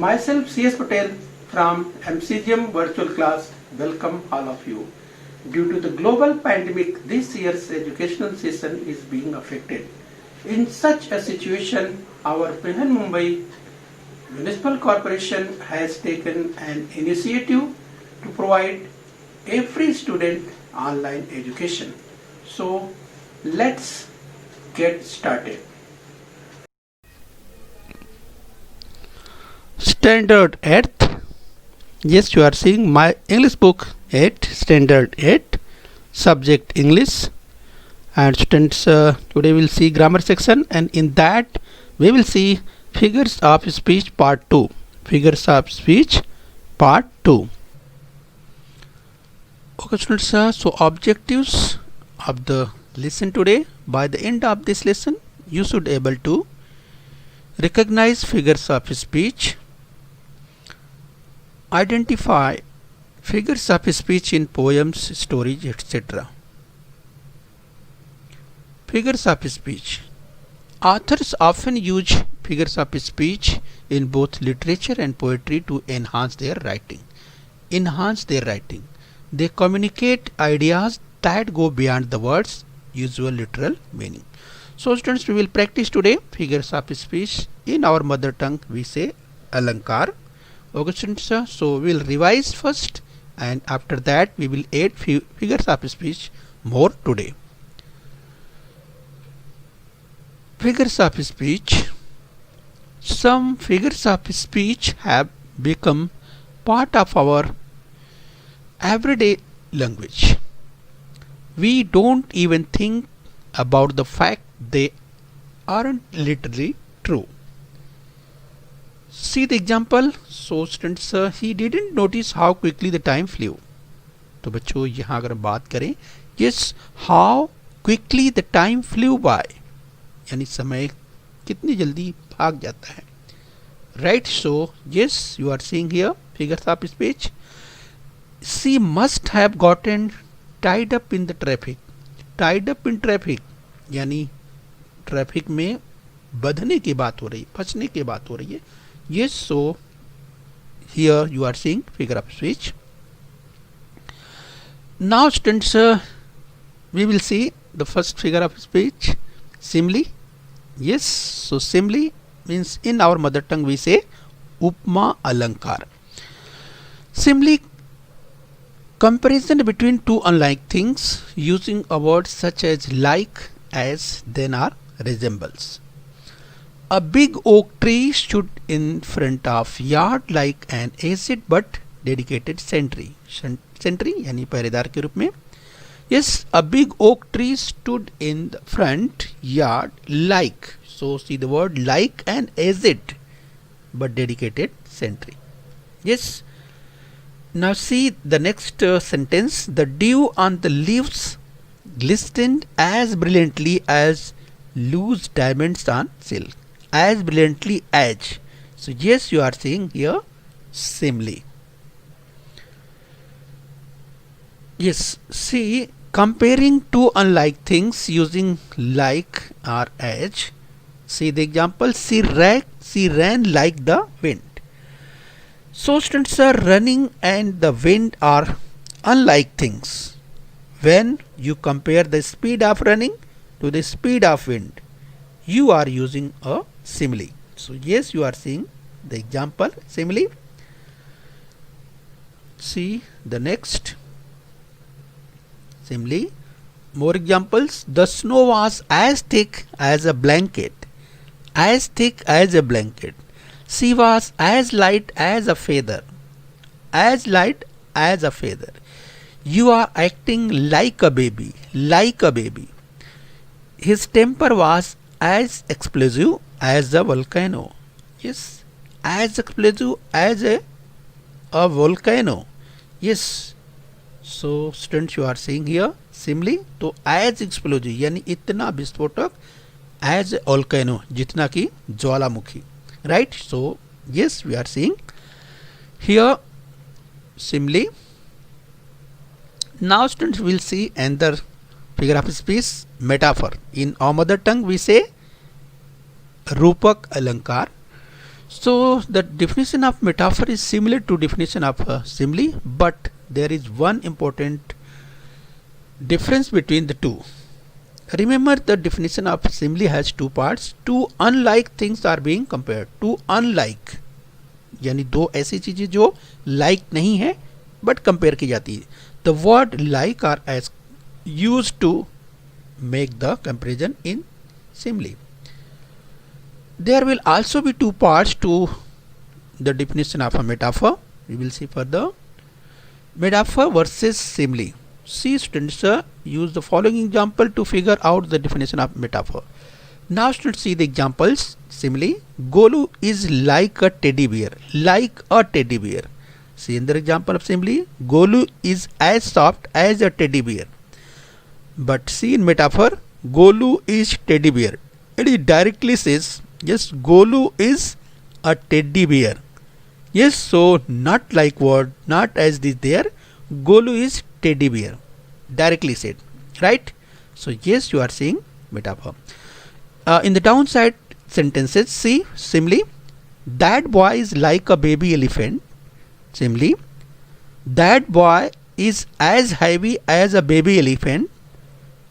Myself CS Patel from MCGM Virtual Class welcome all of you. Due to the global pandemic, this year's educational session is being affected. In such a situation, our Brihan Mumbai Municipal Corporation has taken an initiative to provide every student online education. So let's get started. Standard 8th. Yes, you are seeing my English book 8, Standard 8, subject English. And students, today we'll see grammar section, and in that we will see figures of speech part 2. Figures of speech part 2. Okay students, so objectives of the lesson today. By the end of this lesson, you should able to recognize figures of speech, identify figures of speech in poems, stories, etc. Figures of speech. Authors often use figures of speech in both literature and poetry to enhance their writing. They communicate ideas that go beyond the words' usual literal meaning. So students, we will practice today figures of speech. In our mother tongue we say alankar. Okay students, so we will revise first, and after that we will add few figures of speech more today. Figures of speech. Some figures of speech have become part of our everyday language. We don't even think about the fact they aren't literally true. See the example. So students, he didn't notice how quickly the time flew. तो बच्चों यहाँ अगर बात करें, yes, how quickly the time flew by, यानी समय कितनी जल्दी भाग जाता है. Right, so yes, you are seeing here figures of speech. She must have gotten tied up in the traffic. Tied up in traffic यानी ट्रैफिक में बंधने की बात हो रही है, फंसने की बात हो रही है. Yes, so here you are seeing figure of speech. Now students, we will see the first figure of speech, simile. Yes, so simile means in our mother tongue we say upma alankar. Simile, comparison between two unlike things using a word such as like, as, then, or resembles. A big oak tree stood in front of yard like an aged but dedicated sentry. Sentry यानी पहरेदार के रूप में. Yes, a big oak tree stood in the front yard like. So see the word like an aged but dedicated sentry. Yes. Now see the next sentence. The dew on the leaves glistened as brilliantly as loose diamonds on silk. As brilliantly as. So yes, you are seeing here simile. Yes, see, comparing two unlike things using like or as. See the example. She ran like the wind. So students, are running and the wind are unlike things. When you compare the speed of running to the speed of wind, you are using a simile. So yes, you are seeing the example simile. See the next simile. More examples. The snow was as thick as a blanket. As thick as a blanket. She was as light as a feather. As light as a feather. You are acting like a baby. Like a baby. His temper was as explosive as a volcano. Yes, as explosive as a volcano. Yes. So students, you are seeing here simile. तो as explosive यानी इतना विस्फोटक, as a volcano जितना की ज्वालामुखी. Right. So yes, we are seeing here simile. Now students, will see another figure of speech, metaphor. In our mother tongue we say रूपक अलंकार. So the definition of metaphor is similar to definition of simile, but there is one important difference between the two. Remember, the definition of simile has two parts. Two unlike things are being compared. Two unlike यानी दो ऐसी चीजें जो like नहीं है but compare की जाती है. The word like are as used to make the comparison in simile. There will also be two parts to the definition of a metaphor. We will see further. Metaphor versus simile. See, students, use the following example to figure out the definition of metaphor. Now students, see the examples. Simile. Golu is like a teddy bear. Like a teddy bear. See in the example of simile. Golu is as soft as a teddy bear. But see in metaphor. Golu is teddy bear. It directly says, yes, Golu is a teddy bear. Yes, so not like word, not as this there. Golu is teddy bear. Directly said, right? So yes, you are seeing metaphor. In the downside sentences, see simile. That boy is like a baby elephant. Simile. That boy is as heavy as a baby elephant.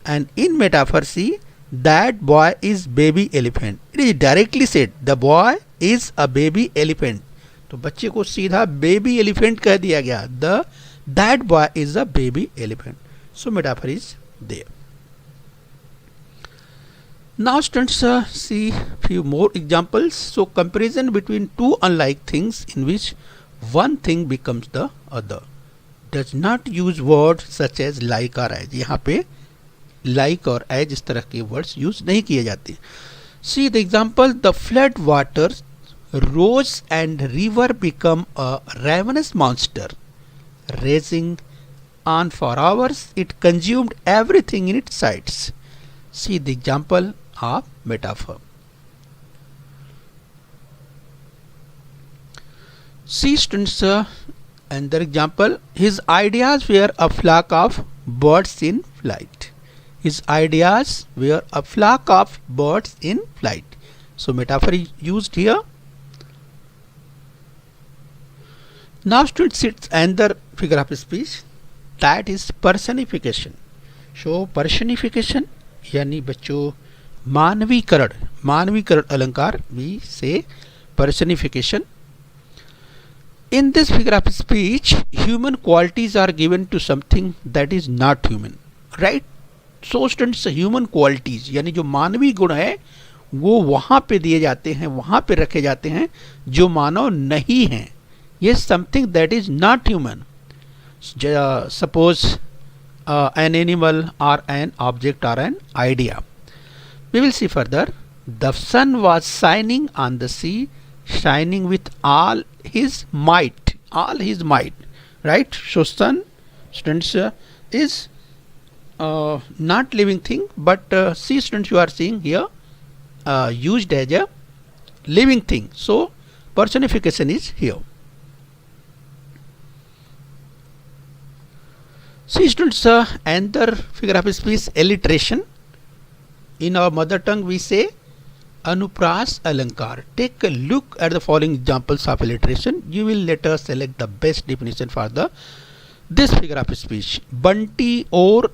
And in metaphor, see, that boy is baby elephant. It is directly said, the boy is a baby elephant. तो बच्चे को सीधा baby elephant कह दिया गया. That boy is a baby elephant. So metaphor is there. Now students, see few more examples. So comparison between two unlike things in which one thing becomes the other. Does not use words such as like or as. यहाँ पे like और as इस तरह के words use नहीं किए जाते. See the example. The flood waters rose and river become a ravenous monster. Raging on for hours, it consumed everything in its sights. See the example of metaphor. See students, another example. His ideas were a flock of birds in flight. His ideas were a flock of birds in flight. So metaphor is used here. Now students, it's another figure of speech, that is personification. So personification यानी बच्चों मानवीकरण अलंकार, we say personification. In this figure of speech, human qualities are given to something that is not human, right? So students, human qualities यानी जो मानवीय गुण है वो वहाँ पे दिए जाते हैं, वहाँ पे रखे जाते हैं जो मानव नहीं हैं. Yes, something that is not human. Suppose an animal or an object or an idea. We will see further. The sun was shining on the sea, shining with all his might. All his might, right? So sun, students, is not living thing, but see students, you are seeing here used as a living thing. So personification is here. See students, another figure of speech, alliteration. In our mother tongue we say Anupras Alankar. Take a look at the following examples of alliteration. You will later select the best definition for this figure of speech. Bunty or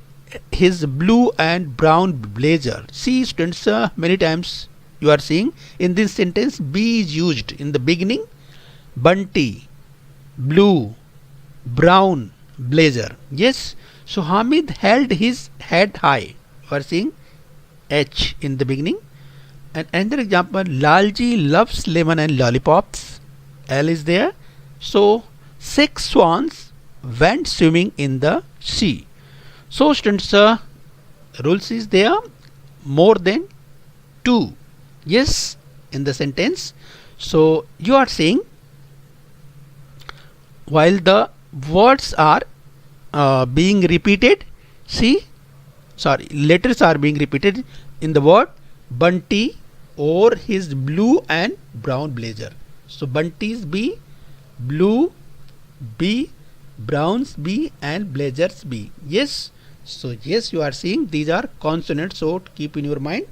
his blue and brown blazer. See students, many times you are seeing in this sentence be is used in the beginning. Bunty, blue, brown, blazer. Yes, so Hamid held his head high. You are seeing H in the beginning. And another example, Lalji loves lemon and lollipops. L is there. So 6 swans went swimming in the sea. So students, rules is there, more than 2. Yes, in the sentence. So you are saying while the words are being repeated, letters are being repeated in the word Bunty or his blue and brown blazer. So Bunty's B, blue B, browns B, and blazers B. Yes, so yes, you are seeing these are consonants, so keep in your mind.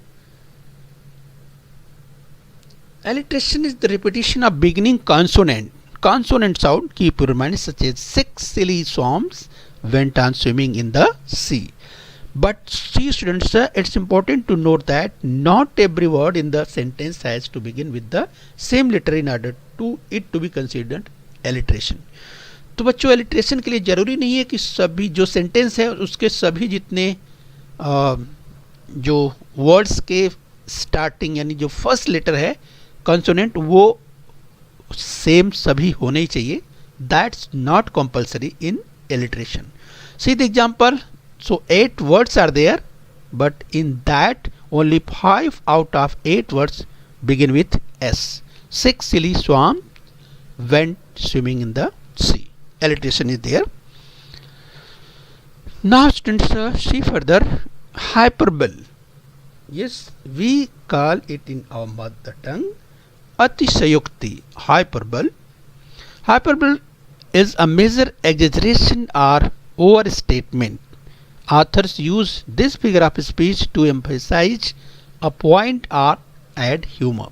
Alliteration is the repetition of beginning consonant sound. Keep your mind, such as 6 silly swans went on swimming in the sea. But see students, it's important to note that not every word in the sentence has to begin with the same letter in order to it to be considered alliteration. तो बच्चों alliteration के लिए जरूरी नहीं है कि सभी जो सेंटेंस है उसके सभी जितने जो वर्ड्स के स्टार्टिंग यानी जो फर्स्ट लेटर है कंसोनेंट वो सेम सभी होने ही चाहिए. That's not compulsory in alliteration. See the example. So 8 words are there, but in that only 5 out of 8 words begin with S. 6 silly swans went swimming in the sea. Alliteration is there. Now students, see further hyperbole. Yes, we call it in our mother tongue Atishayokti. Hyperbole. Hyperbole is a major exaggeration or overstatement. Authors use this figure of speech to emphasize a point or add humor.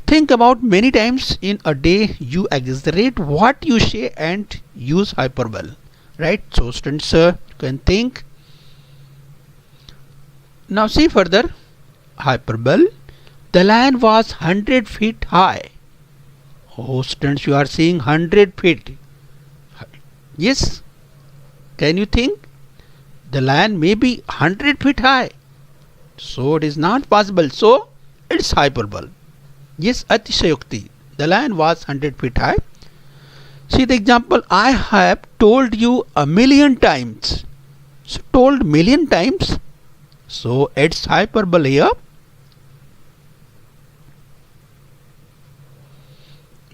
Think about many times in a day you exaggerate what you say and use hyperbole. Right? So students can think. Now see further. Hyperbole. The lion was 100 feet high. Oh students, you are seeing 100 feet. Yes. Can you think? The lion may be 100 feet high. So it is not possible. So it's hyperbole. Yes, Atishayokti. The lion was 100 feet high. See the example. I have told you a million times. So told million times. So it's hyperbole here.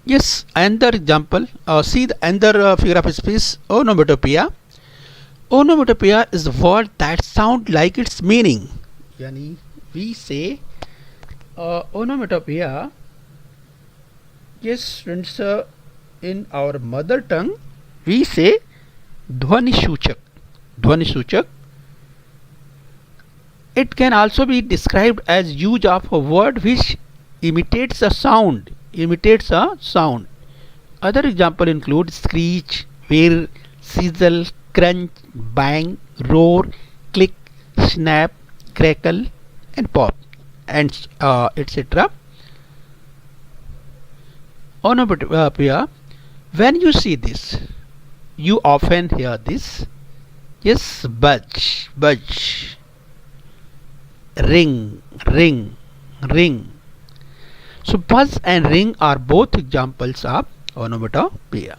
Yes, another example. See the another figure of speech. Onomatopoeia. Onomatopoeia is a word that sounds like its meaning. Yani we say onomatopoeia. Yes, friends, in our mother tongue we say dhvani suchak. Dhvani suchak. It can also be described as use of a word which imitates a sound. Imitates a sound. Other example include screech, whir, sizzle, crunch, bang, roar, click, snap, crackle and pop and etc. Onomatopoeia. When you see this, you often hear this. Yes, budge, budge, ring, ring, ring. So buzz and ring are both examples of onomatopoeia.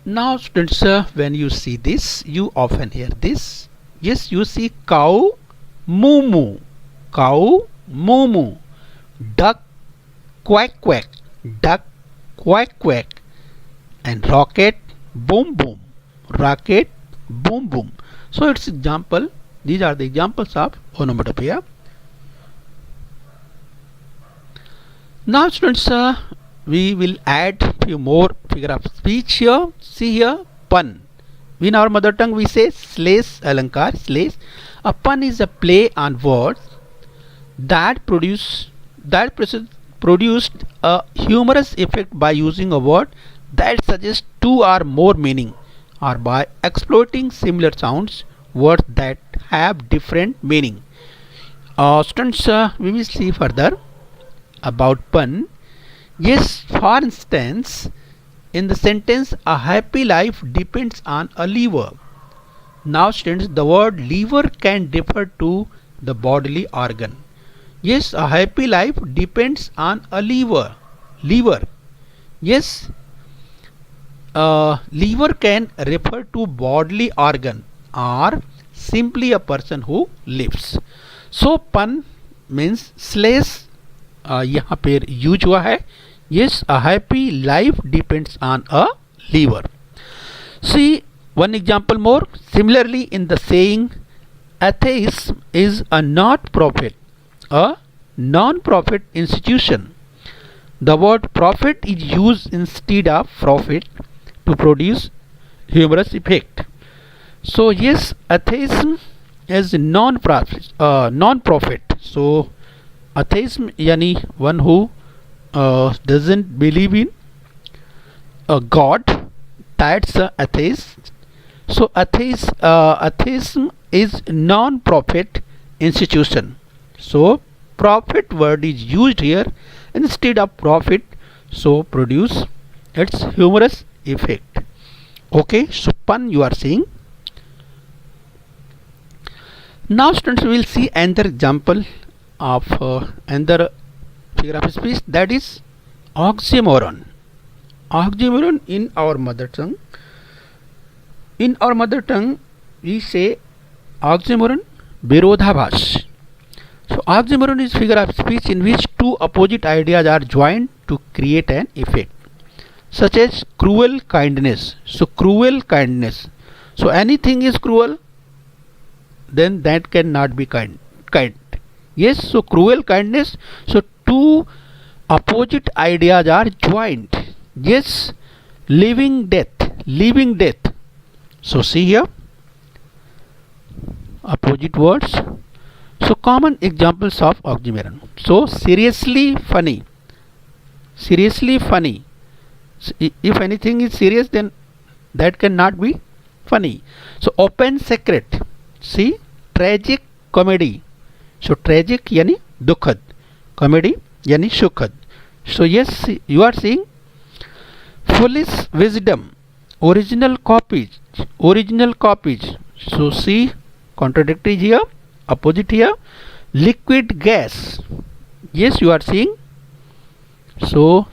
Now students, when you see this, you often hear this. Yes, you see cow, moo moo, cow, moo moo, duck, quack quack, duck, quack quack, and rocket, boom boom, rocket, boom boom. So it's example. These are the examples of onomatopoeia. Now students, we will add few more figure of speech here. See here, pun. In our mother tongue we say slash alankar, slash. A pun is a play on words that produced a humorous effect by using a word that suggests two or more meaning, or by exploiting similar sounds, words that have different meaning. Students, we will see further about pun. Yes, for instance, in the sentence a happy life depends on a lever. Now students, the word lever can refer to the bodily organ. Yes, a happy life depends on a lever. Lever. Yes, lever can refer to bodily organ or simply a person who lives. So pun means slash यहाँ पे use हुआ है. Yes, a happy life depends on a lever. See one example more. Similarly, in the saying atheism is a not-profit, a non-profit institution, the word profit is used instead of profit to produce humorous effect. So yes, atheism is non-profit. So Atheism yani one who doesn't believe in a god, that's a atheist. So atheism is non-profit institution. So profit word is used here instead of profit, so produce its humorous effect. Okay, so pun you are seeing. Now students, we will see another example of another figure of speech, that is oxymoron. Oxymoron in our mother tongue. In our mother tongue, we say oxymoron, virodhabhas. So oxymoron is figure of speech in which two opposite ideas are joined to create an effect, such as cruel kindness. So cruel kindness. So anything is cruel, then that cannot be kind. Yes, so cruel kindness. So two opposite ideas are joined. Yes, living death. So see here, opposite words. So common examples of oxymoron. So seriously funny. So if anything is serious, then that cannot be funny. So open secret. See, tragic comedy. So tragic yani dukhad, comedy yani sukhad. So yes, you are seeing foolish wisdom, original copies. So see, contradictory here, opposite here, liquid gas. Yes, you are seeing. So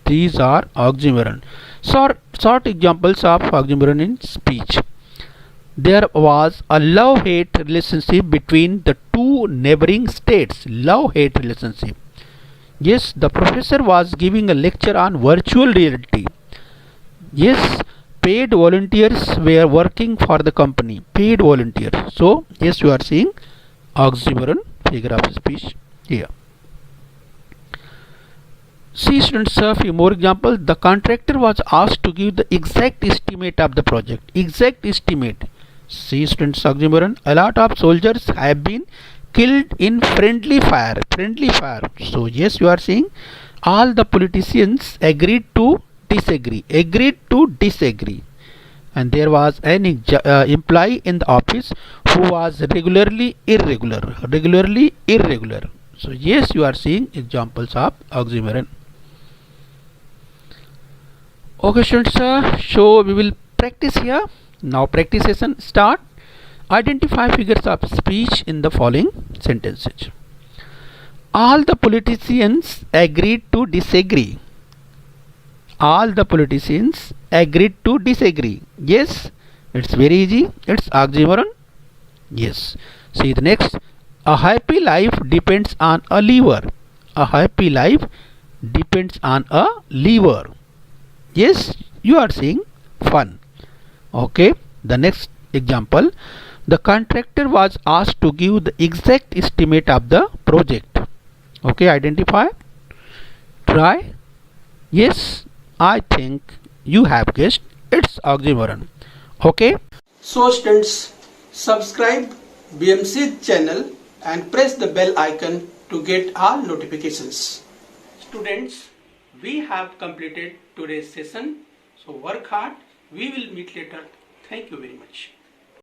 these are oxymoron. Short examples of oxymoron in speech. There was a love-hate relationship between the two neighboring states. Love-hate relationship. Yes, the professor was giving a lecture on virtual reality. Yes, paid volunteers were working for the company. Paid volunteers. So yes, you are seeing oxymoron figure of speech here. See students, a few more examples. The contractor was asked to give the exact estimate of the project. Exact estimate. See students, oxymoron. A lot of soldiers have been killed in friendly fire. So yes, you are seeing all the politicians agreed to disagree. And there was an employee in the office who was regularly irregular. So yes, you are seeing examples of oxymoron. Okay students, so we will practice here. Now practice session start. Identify figures of speech in the following sentences. All the politicians agreed to disagree. Yes, it's very easy. It's oxymoron. Yes. See the next. A happy life depends on a lever. Yes, you are seeing fun. Okay. The next example. The contractor was asked to give the exact estimate of the project. Okay, identify. Try. Yes, I think you have guessed. It's oxymoron. Okay. So students, subscribe BMC channel and press the bell icon to get all notifications. Students, we have completed today's session. So work hard. We will meet later. Thank you very much.